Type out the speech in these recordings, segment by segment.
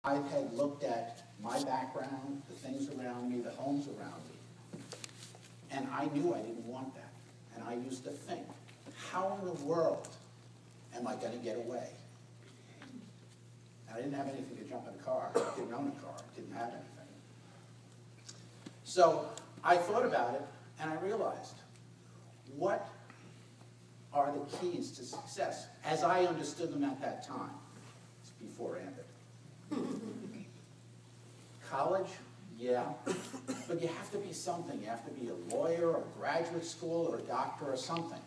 I had looked at my background, the things around me, the homes around me, and I knew I didn't want that. And I used to think, how in the world am I going to get away? And I didn't have anything to jump in a car. I didn't own a car. I didn't have anything. So I thought about it, and I realized, what are the keys to success, as I understood them at that time? It's before Ambit. College, yeah, but you have to be something. You have to be a lawyer or graduate school or a doctor or something.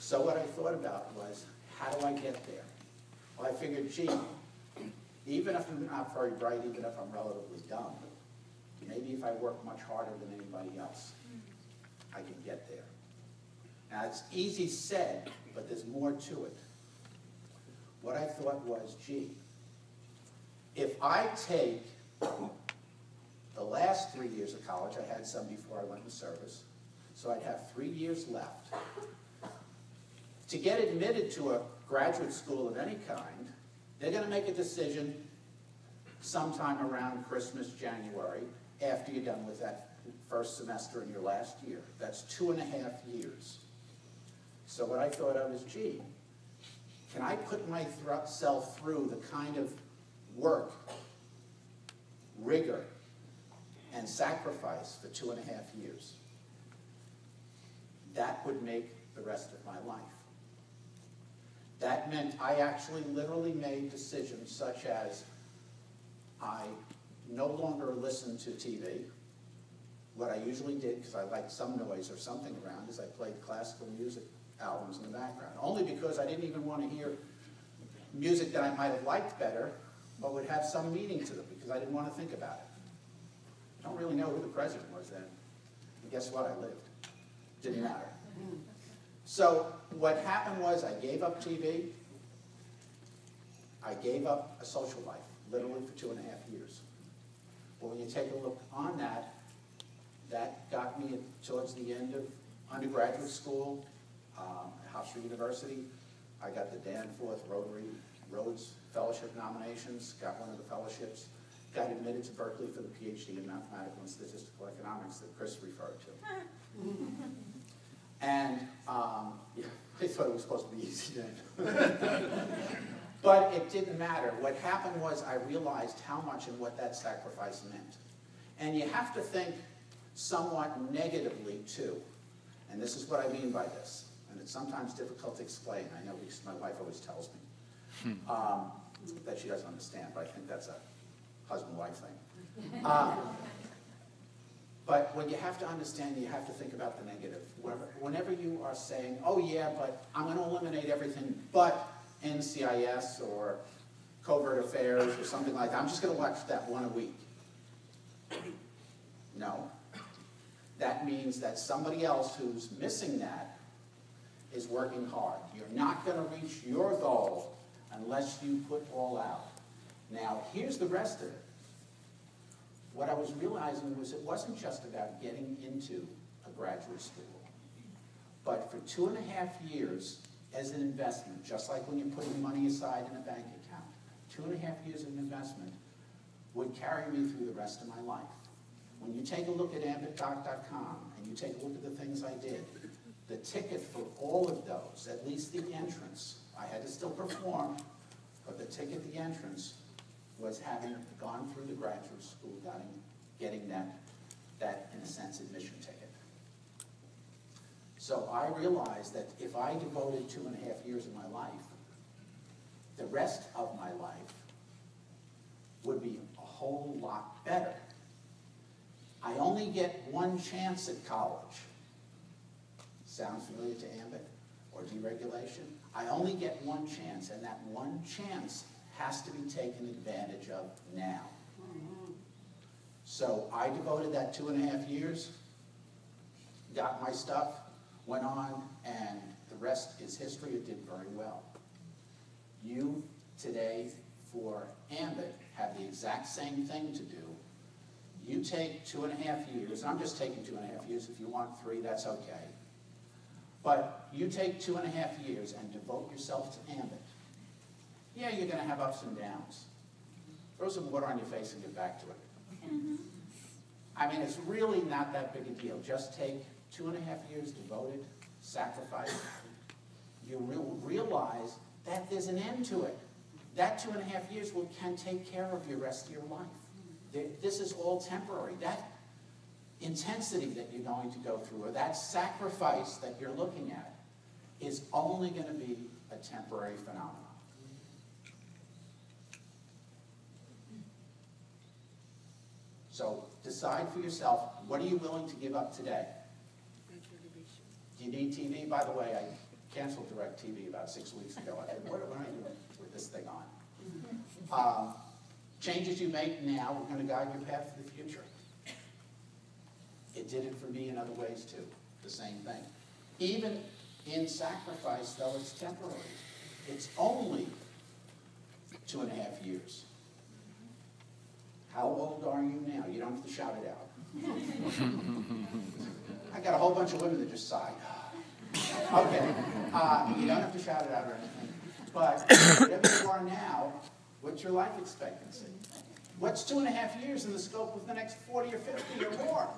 So what I thought about was, how do I get there? Well, I figured, gee, even if I'm not very bright, even if I'm relatively dumb, maybe if I work much harder than anybody else, I can get there. Now, it's easy said, but there's more to it. What I thought was, gee, if I take the last 3 years of college, I had some before I went in service, so I'd have 3 years left. To get admitted to a graduate school of any kind, they're going to make a decision sometime around Christmas, January, after you're done with that first semester in your last year. That's 2.5 years. So what I thought of is, gee, can I put myself through the kind of work, rigor, and sacrifice for 2.5 years? That would make the rest of my life. That meant I actually literally made decisions such as I no longer listened to TV. What I usually did, because I liked some noise or something around, is I played classical music albums in the background. Only because I didn't even want to hear music that I might have liked better, but would have some meaning to them, because I didn't want to think about it. I don't really know who the president was then. And guess what? I lived. Didn't matter. So what happened was I gave up TV. I gave up a social life, literally for 2.5 years. But when you take a look on that, that got me towards the end of undergraduate school at Hofstra University. I got the Danforth Rotary Rhodes Fellowship nominations, got one of the fellowships, got admitted to Berkeley for the PhD in mathematical and statistical economics that Chris referred to. And yeah, I thought it was supposed to be easy then. But it didn't matter. What happened was I realized how much and what that sacrifice meant. And you have to think somewhat negatively too. And this is what I mean by this. And it's sometimes difficult to explain. I know because my wife always tells me that she doesn't understand, but I think that's a husband-wife thing. But what you have to understand, you have to think about the negative. Whenever you are saying, oh yeah, but I'm going to eliminate everything but NCIS or covert affairs or something like that. I'm just going to watch that one a week. No. That means that somebody else who's missing that is working hard. You're not going to reach your goal unless you put all out. Now, here's the rest of it. What I was realizing was it wasn't just about getting into a graduate school, but for 2.5 years as an investment, just like when you're putting money aside in a bank account, 2.5 years of an investment would carry me through the rest of my life. When you take a look at ambitdoc.com and you take a look at the things I did, the ticket for all of those, at least the entrance, I had to still perform, but the ticket, the entrance, was having gone through the graduate school, getting that, in a sense, admission ticket. So I realized that if I devoted 2.5 years of my life, the rest of my life would be a whole lot better. I only get one chance at college. Sound familiar to Ambit or deregulation? I only get one chance, and that one chance has to be taken advantage of now. So I devoted that 2.5 years, got my stuff, went on, and the rest is history. It did very well. You today for Ambit have the exact same thing to do. You take 2.5 years, and I'm just taking 2.5 years. If you want 3, that's okay. But you take 2.5 years and devote yourself to Ambit. Yeah, you're going to have ups and downs. Throw some water on your face and get back to it. I mean, it's really not that big a deal. Just take 2.5 years devoted, sacrifice. You realize that there's an end to it. That 2.5 years can take care of your rest of your life. This is all temporary. That intensity that you're going to go through, or that sacrifice that you're looking at, is only going to be a temporary phenomenon. So decide for yourself, what are you willing to give up today? Do you need TV? By the way, I canceled DirecTV about 6 weeks ago. I said, what am I doing with this thing on? Changes you make now are going to guide your path for the future. It did it for me in other ways too. The same thing. Even in sacrifice, though it's temporary, it's only 2.5 years. How old are you now? You don't have to shout it out. I got a whole bunch of women that just sighed. Okay, you don't have to shout it out or anything. But whatever you are now, what's your life expectancy? What's 2.5 years in the scope of the next 40 or 50 or more?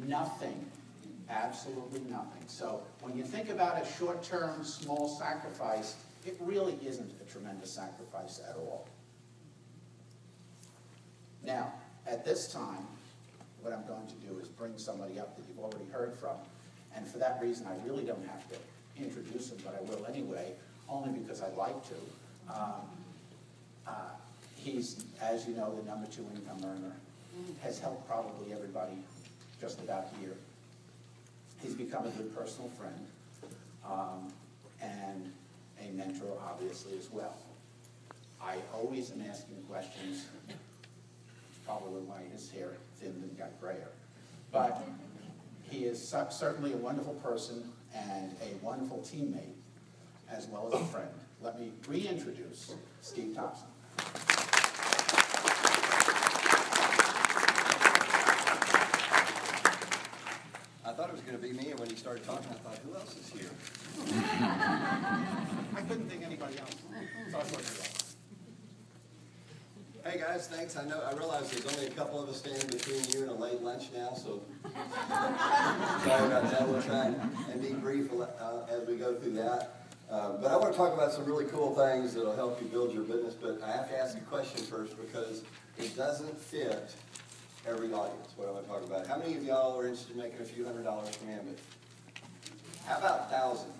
Nothing. Absolutely nothing. So when you think about a short-term, small sacrifice, it really isn't a tremendous sacrifice at all. Now, at this time, what I'm going to do is bring somebody up that you've already heard from. And for that reason, I really don't have to introduce him, but I will anyway, only because I'd like to. He's, as you know, the #2 income earner. Has helped probably everybody just about here. He's become a good personal friend, and a mentor, obviously, as well. I always am asking questions. Probably why his hair thinned and got grayer. But he is certainly a wonderful person and a wonderful teammate, as well as a friend. Let me reintroduce Steve Thompson. I thought it was going to be me, and when he started talking, I thought, who else is here? I couldn't think anybody else. So I wasn't else. Hey guys, thanks. I realize there's only a couple of us standing between you and a late lunch now, so sorry about that. We'll try and be brief as we go through that. But I want to talk about some really cool things that will help you build your business, but I have to ask a question first because it doesn't fit every audience, what I want to talk about. How many of y'all are interested in making a few $100s from Ambit? How about thousands?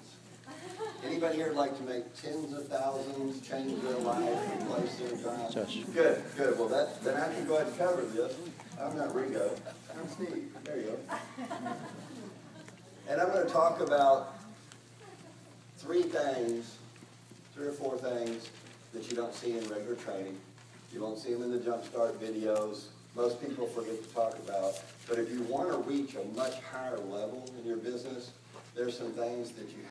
Anybody here would like to make tens of thousands, change their life, replace their job? Good, good. Well, then I can go ahead and cover this. I'm not Rigo. I'm Steve. There you go. And I'm going to talk about 3 or 4 things that you don't see in regular training. You won't see them in the Jumpstart videos. Most people forget to talk about. But if you want to reach a much higher level in your business, there's some things that you